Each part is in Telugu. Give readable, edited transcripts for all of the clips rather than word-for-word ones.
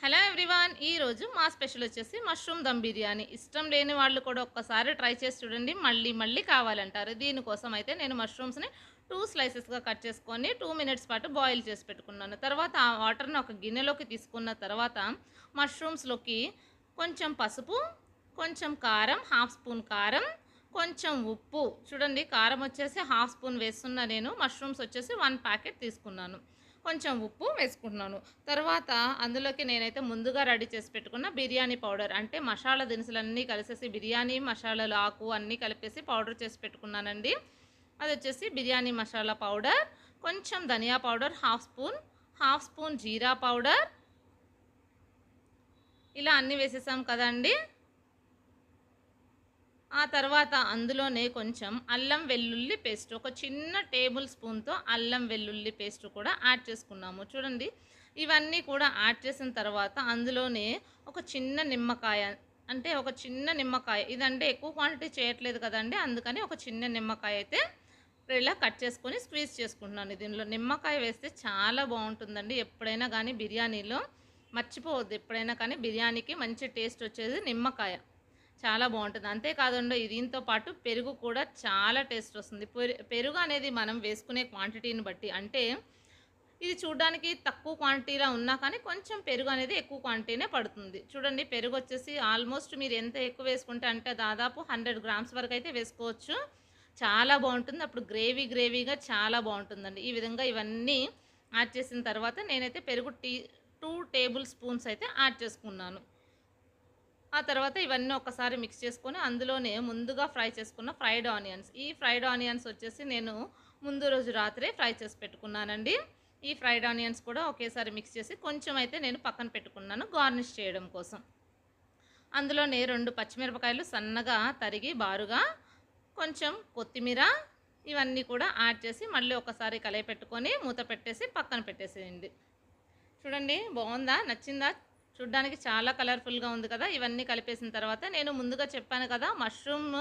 హలో ఎవ్రీవన్, ఈరోజు మా స్పెషల్ వచ్చేసి మష్రూమ్ దమ్ బిర్యానీ. ఇష్టం లేని వాళ్ళు కూడా ఒక్కసారి ట్రై చేసి చూడండి, మళ్ళీ మళ్ళీ కావాలంటారు. దీనికోసం అయితే నేను మష్రూమ్స్ని 2 స్లైసెస్గా కట్ చేసుకొని 2 మినిట్స్ పాటు బాయిల్ చేసి పెట్టుకున్నాను. తర్వాత ఆ వాటర్ని ఒక గిన్నెలోకి తీసుకున్న తర్వాత మష్రూమ్స్లోకి కొంచెం పసుపు, కొంచెం కారం, హాఫ్ స్పూన్ కారం, కొంచెం ఉప్పు. చూడండి, కారం వచ్చేసి హాఫ్ స్పూన్ వేస్తున్నా నేను. మష్రూమ్స్ వచ్చేసి 1 ప్యాకెట్ తీసుకున్నాను. కొంచెం ఉప్పు వేసుకుంటున్నాను. తర్వాత అందులోకి నేనైతే ముందుగా రెడీ చేసి పెట్టుకున్న బిర్యానీ పౌడర్, అంటే మసాలా దినుసులన్నీ కలిసేసి బిర్యానీ మసాలాలు ఆకు అన్నీ కలిపేసి పౌడర్ చేసి పెట్టుకున్నానండి. అది వచ్చేసి బిర్యానీ మసాలా పౌడర్, కొంచెం ధనియా పౌడర్ హాఫ్ స్పూన్ జీరా పౌడర్, ఇలా అన్నీ వేసేసాం కదండి. ఆ తర్వాత అందులోనే కొంచెం అల్లం వెల్లుల్లి పేస్ట్, ఒక చిన్న టేబుల్ స్పూన్తో అల్లం వెల్లుల్లి పేస్ట్ కూడా యాడ్ చేసుకున్నాము. చూడండి, ఇవన్నీ కూడా యాడ్ చేసిన తర్వాత అందులోనే ఒక చిన్న నిమ్మకాయ, అంటే ఒక చిన్న నిమ్మకాయ, ఇదంటే ఎక్కువ క్వాంటిటీ చేయట్లేదు కదండి, అందుకని ఒక చిన్న నిమ్మకాయ అయితే ఇలా కట్ చేసుకొని స్క్వీజ్ చేసుకుంటున్నాను. దీనిలో నిమ్మకాయ వేస్తే చాలా బాగుంటుందండి. ఎప్పుడైనా కానీ బిర్యానీలో మర్చిపోవద్దు, ఎప్పుడైనా కానీ బిర్యానీకి మంచి టేస్ట్ వచ్చేది నిమ్మకాయ, చాలా బాగుంటుంది. అంతేకాదండి, దీంతో పాటు పెరుగు కూడా చాలా టేస్ట్ వస్తుంది. పెరుగు అనేది మనం వేసుకునే క్వాంటిటీని బట్టి, అంటే ఇది చూడడానికి తక్కువ క్వాంటిటీలో ఉన్నా కానీ కొంచెం పెరుగు అనేది ఎక్కువ క్వాంటిటీనే పడుతుంది. చూడండి, పెరుగు వచ్చేసి ఆల్మోస్ట్ మీరు ఎంత ఎక్కువ వేసుకుంటే అంటే దాదాపు 100 గ్రామ్స్ వరకు అయితే వేసుకోవచ్చు. చాలా బాగుంటుంది. అప్పుడు గ్రేవీగా చాలా బాగుంటుందండి. ఈ విధంగా ఇవన్నీ యాడ్ చేసిన తర్వాత నేనైతే పెరుగు 2 టేబుల్ స్పూన్స్ అయితే యాడ్ చేసుకున్నాను. ఆ తర్వాత ఇవన్నీ ఒకసారి మిక్స్ చేసుకొని అందులోనే ముందుగా ఫ్రై చేసుకున్న ఫ్రైడ్ ఆనియన్స్, ఈ ఫ్రైడ్ ఆనియన్స్ వచ్చేసి నేను ముందు రోజు రాత్రే ఫ్రై చేసి పెట్టుకున్నానండి. ఈ ఫ్రైడ్ ఆనియన్స్ కూడా ఒకేసారి మిక్స్ చేసి కొంచెం అయితే నేను పక్కన పెట్టుకున్నాను గార్నిష్ చేయడం కోసం. అందులోనే 2 పచ్చిమిరపకాయలు సన్నగా తరిగి బారుగా, కొంచెం కొత్తిమీర, ఇవన్నీ కూడా యాడ్ చేసి మళ్ళీ ఒకసారి కలయపెట్టుకొని మూత పెట్టేసి పక్కన పెట్టేసేయండి. చూడండి, బాగుందా, నచ్చిందా? చూడ్డానికి చాలా కలర్ఫుల్గా ఉంది కదా. ఇవన్నీ కలిపేసిన తర్వాత నేను ముందుగా చెప్పాను కదా, మష్రూమ్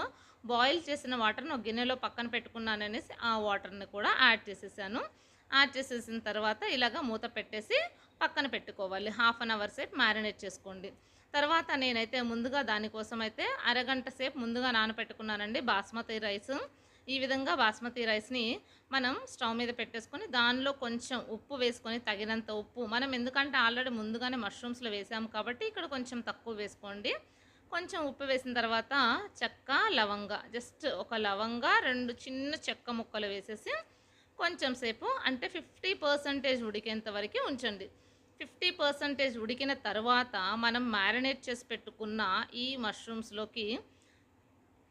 బాయిల్ చేసిన వాటర్ని ఒక గిన్నెలో పక్కన పెట్టుకున్నాననేసి ఆ వాటర్ని కూడా యాడ్ చేసేసాను. యాడ్ చేసేసిన తర్వాత ఇలాగ మూత పెట్టేసి పక్కన పెట్టుకోవాలి. హాఫ్ అన్ అవర్ సేపు మ్యారినేట్ చేసుకోండి. తర్వాత నేనైతే ముందుగా దానికోసం అయితే అరగంట సేపు ముందుగా నానపెట్టుకున్నానండి బాస్మతి రైస్. ఈ విధంగా బాస్మతి రైస్ని మనం స్టవ్ మీద పెట్టేసుకొని దానిలో కొంచెం ఉప్పు వేసుకొని, తగినంత ఉప్పు, మనం ఎందుకంటే ఆల్రెడీ ముందుగానే మష్రూమ్స్లో వేసాము కాబట్టి ఇక్కడ కొంచెం తక్కువ వేసుకోండి. కొంచెం ఉప్పు వేసిన తర్వాత చెక్క, లవంగ, జస్ట్ ఒక లవంగ, 2 చిన్న చెక్క ముక్కలు వేసేసి కొంచెం సేపు, అంటే 50% ఉడికేంత వరకు ఉంచండి. 50% ఉడికిన తర్వాత మనం మ్యారినేట్ చేసి పెట్టుకున్న ఈ మష్రూమ్స్లోకి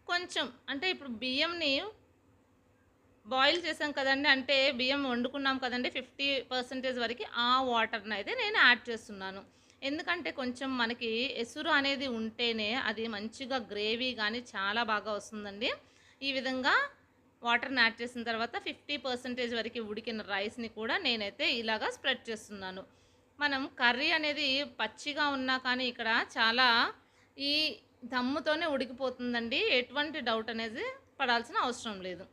కొంచెం, అంటే ఇప్పుడు బియ్యంని బాయిల్ చేసాం కదండీ, అంటే బియ్యం వండుకున్నాం కదండీ, 50% వరకు ఆ వాటర్ని అయితే నేను యాడ్ చేస్తున్నాను. ఎందుకంటే కొంచెం మనకి ఎసురు అనేది ఉంటేనే అది మంచిగా గ్రేవీ కానీ చాలా బాగా వస్తుందండి. ఈ విధంగా వాటర్ని యాడ్ చేసిన తర్వాత 50% వరకు ఉడికిన రైస్ని కూడా నేనైతే ఇలాగా స్ప్రెడ్ చేస్తున్నాను. మనం కర్రీ అనేది పచ్చిగా ఉన్నా కానీ ఇక్కడ చాలా ఈ దమ్ముతోనే ఉడికిపోతుందండి. ఎటువంటి డౌట్ అనేది పడాల్సిన అవసరం లేదు.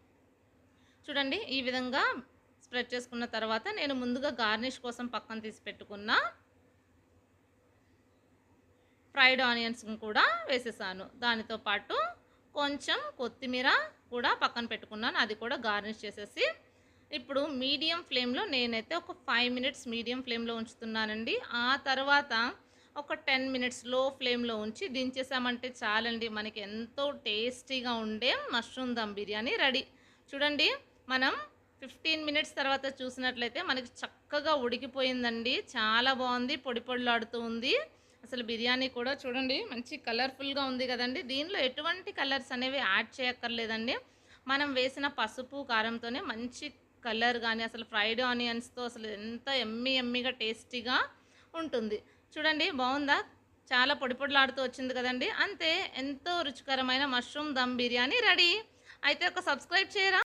చూడండి, ఈ విధంగా స్ప్రెడ్ చేసుకున్న తర్వాత నేను ముందుగా గార్నిష్ కోసం పక్కన తీసి పెట్టుకున్న ఫ్రైడ్ ఆనియన్స్ కూడా వేసేసాను. దానితో పాటు కొంచెం కొత్తిమీర కూడా పక్కన పెట్టుకున్నాను, అది కూడా గార్నిష్ చేసేసి ఇప్పుడు మీడియం ఫ్లేమ్లో నేనైతే ఒక 5 మినిట్స్ మీడియం ఫ్లేమ్లో ఉంచుతున్నానండి. ఆ తర్వాత ఒక 10 మినిట్స్ లో ఫ్లేమ్లో ఉంచి దించేసామంటే చాలండి, మనకి ఎంతో టేస్టీగా ఉండే మష్రూమ్ దమ్ బిర్యానీ రెడీ. చూడండి, మనం 15 మినిట్స్ తర్వాత చూసినట్లయితే మనకి చక్కగా ఉడికిపోయిందండి. చాలా బాగుంది, పొడి పొడిలాడుతూ ఉంది. అసలు బిర్యానీ కూడా చూడండి మంచి కలర్ఫుల్గా ఉంది కదండి. దీనిలో ఎటువంటి కలర్స్ అనేవి యాడ్ చేయక్కర్లేదండి. మనం వేసిన పసుపు కారంతోనే మంచి కలర్ కానీ, అసలు ఫ్రైడ్ ఆనియన్స్తో అసలు ఎంత ఎమ్మీగా టేస్టీగా ఉంటుంది. చూడండి, బాగుందా, చాలా పొడి పొడిలాడుతూ వచ్చింది కదండి. అంతే, ఎంతో రుచికరమైన మష్రూమ్ దమ్ బిర్యానీ రెడీ. అయితే ఒక సబ్స్క్రైబ్ చేయరా?